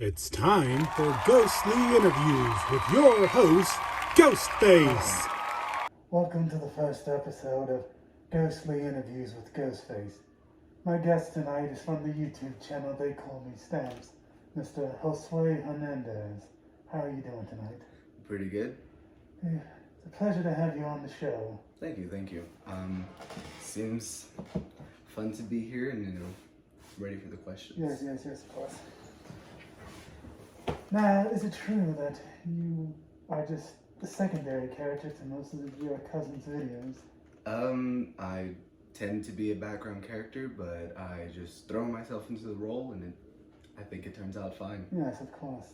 It's time for Ghostly Interviews with your host, Ghostface. Welcome to the first episode of Ghostly Interviews with Ghostface. My guest tonight is from the YouTube channel They Call Me Stamps, Mr. Josue Hernandez. How are you doing tonight? Pretty good. It's a pleasure to have you on the show. Thank you. Seems fun to be here and, ready for the questions. Yes, of course. Now, is it true that you are just the secondary character to most of your cousin's videos? I tend to be a background character, but I just throw myself into the role and I think it turns out fine. Yes, of course.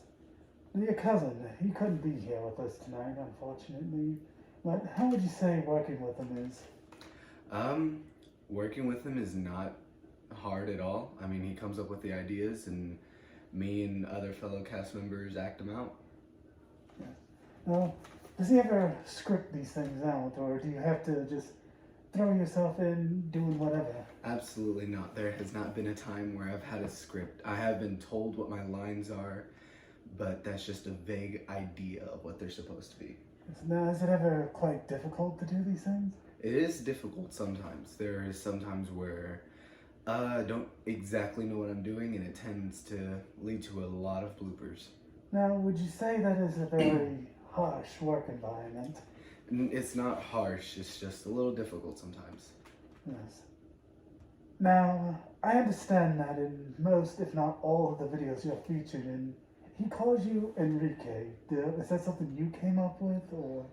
Your cousin, he couldn't be here with us tonight, unfortunately. But how would you say working with him is? Working with him is not hard at all. I mean, he comes up with the ideas and me and other fellow cast members act them out. Yeah. Well, does he ever script these things out, or do you have to just throw yourself in doing whatever? Absolutely not. There has not been a time where I've had a script. I have been told what my lines are, but that's just a vague idea of what they're supposed to be. Now, is it ever quite difficult to do these things? It is difficult sometimes. There is sometimes where I don't exactly know what I'm doing, and it tends to lead to a lot of bloopers. Now, would you say that is a very harsh work environment? It's not harsh, it's just a little difficult sometimes. Yes. Now, I understand that in most, if not all, of the videos you're featured in, he calls you Enrique. Is that something you came up with, or?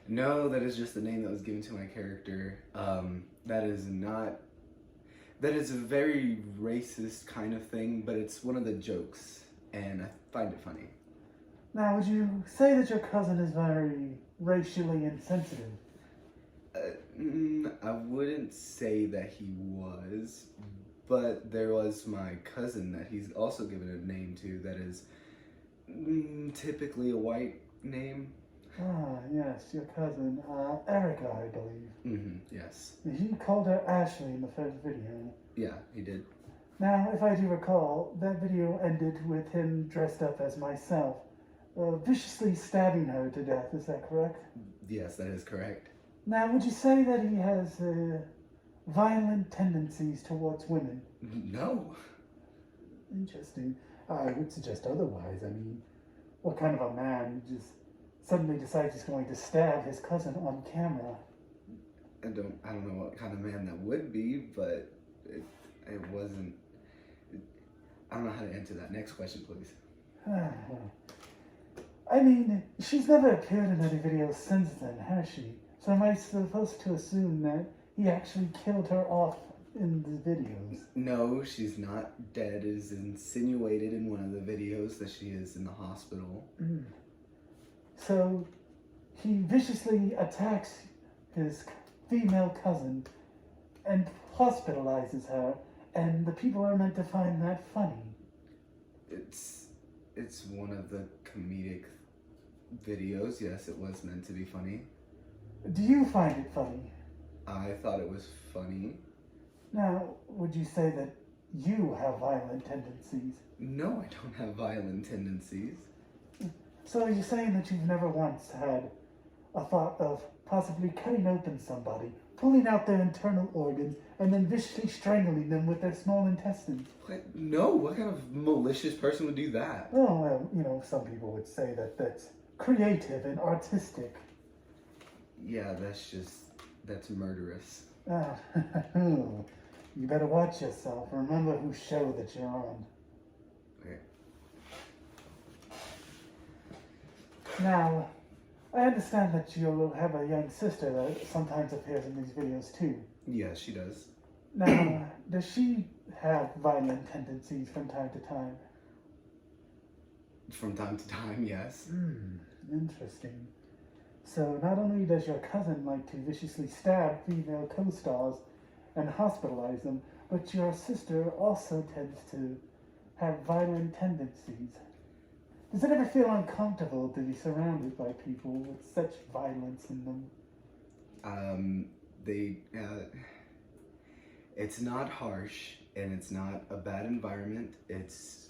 No, that is just the name that was given to my character. That is a very racist kind of thing, but it's one of the jokes, and I find it funny. Now, would you say that your cousin is very racially insensitive? I wouldn't say that he was, but there was my cousin that he's also given a name to that is typically a white name. Ah, yes, your cousin, Erica, I believe. Yes. He called her Ashley in the first video. Yeah, he did. Now, if I do recall, that video ended with him dressed up as myself, viciously stabbing her to death, is that correct? Yes, that is correct. Now, would you say that he has violent tendencies towards women? No. Interesting. I would suggest otherwise. I mean, what kind of a man just suddenly decides he's going to stab his cousin on camera? I don't know what kind of man that would be, but it wasn't. I don't know how to answer that. Next question, please. I mean, she's never appeared in any videos since then, has she? So am I supposed to assume that he actually killed her off in the videos? No, she's not dead. It is insinuated in one of the videos that she is in the hospital. So he viciously attacks his female cousin and hospitalizes her, and the people are meant to find that funny. It's one of the comedic videos. Yes, it was meant to be funny. Do you find it funny? I thought it was funny. Now, would you say that you have violent tendencies? No, I don't have violent tendencies. So you're saying that you've never once had a thought of possibly cutting open somebody, pulling out their internal organs, and then viciously strangling them with their small intestines? What? No, what kind of malicious person would do that? Oh, well, some people would say that that's creative and artistic. Yeah, that's murderous. You better watch yourself. Remember whose show that you're on. Okay. Now, I understand that you'll have a young sister that sometimes appears in these videos too. Yeah, she does. Now, does she have violent tendencies from time to time? From time to time, yes. Interesting. So not only does your cousin like to viciously stab female co-stars and hospitalize them, but your sister also tends to have violent tendencies. Does it ever feel uncomfortable to be surrounded by people with such violence in them? It's not harsh, and it's not a bad environment. It's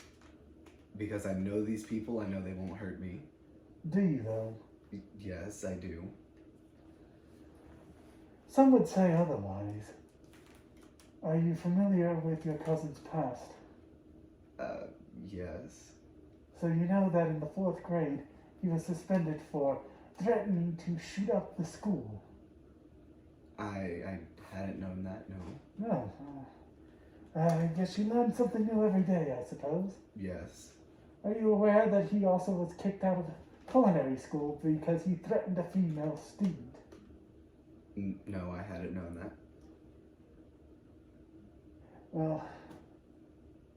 because I know these people, I know they won't hurt me. Do you, though? Yes, I do. Some would say otherwise. Are you familiar with your cousin's past? Yes. So you know that in the 4th grade, he was suspended for threatening to shoot up the school. I hadn't known that, no. No. I guess you learn something new every day, I suppose. Yes. Are you aware that he also was kicked out of culinary school because he threatened a female student? No, I hadn't known that. Well,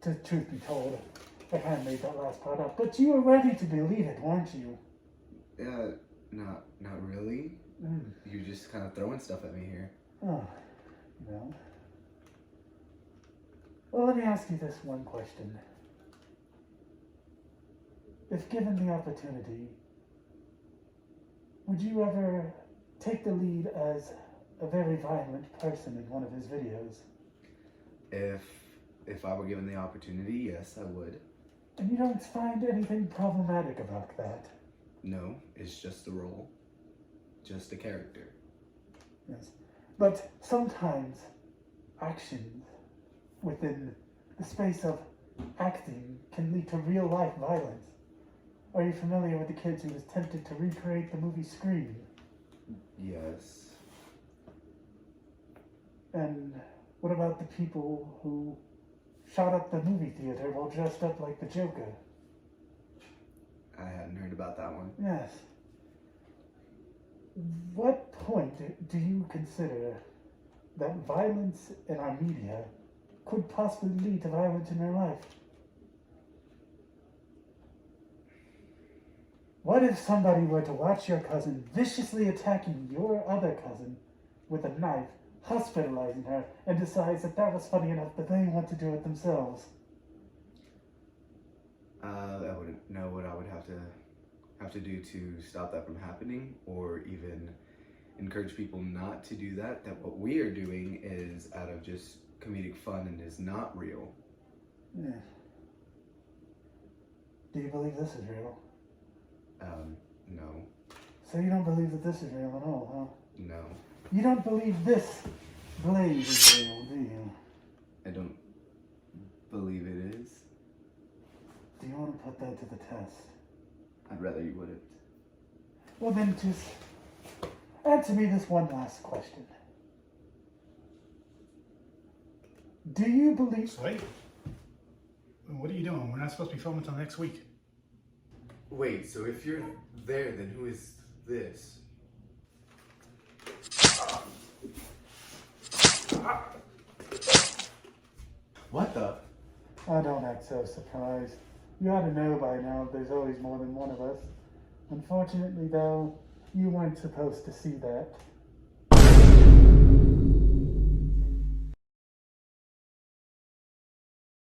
truth be told, I kind of made that last part up, but you were ready to believe it, weren't you? Not really. You're just kind of throwing stuff at me here. Oh, no. Well, let me ask you this one question. If given the opportunity, would you ever take the lead as a very violent person in one of his videos? If I were given the opportunity, yes, I would. And you don't find anything problematic about that? No, it's just a role. Just a character. Yes. But sometimes actions within the space of acting can lead to real life violence. Are you familiar with the kid who was tempted to recreate the movie Scream? Yes. And what about the people who shot up the movie theater while dressed up like the Joker? I hadn't heard about that one. Yes. What point do you consider that violence in our media could possibly lead to violence in real life? What if somebody were to watch your cousin viciously attacking your other cousin with a knife, hospitalizing her, and decides that that was funny enough that they want to do it themselves? I wouldn't know what I would have to do to stop that from happening, or even encourage people not to do that. That what we are doing is out of just comedic fun and is not real. Yeah. Do you believe this is real? No. So you don't believe that this is real at all, huh? No. You don't believe this blade is real, do you? I don't believe it is. Do you want to put that to the test? I'd rather you wouldn't. Well then, just answer me this one last question. Do you believe... Wait. What are you doing? We're not supposed to be filming until next week. Wait, so if you're there, then who is this? What the? Oh, don't act so surprised. You ought to know by now there's always more than one of us. Unfortunately, though, you weren't supposed to see that.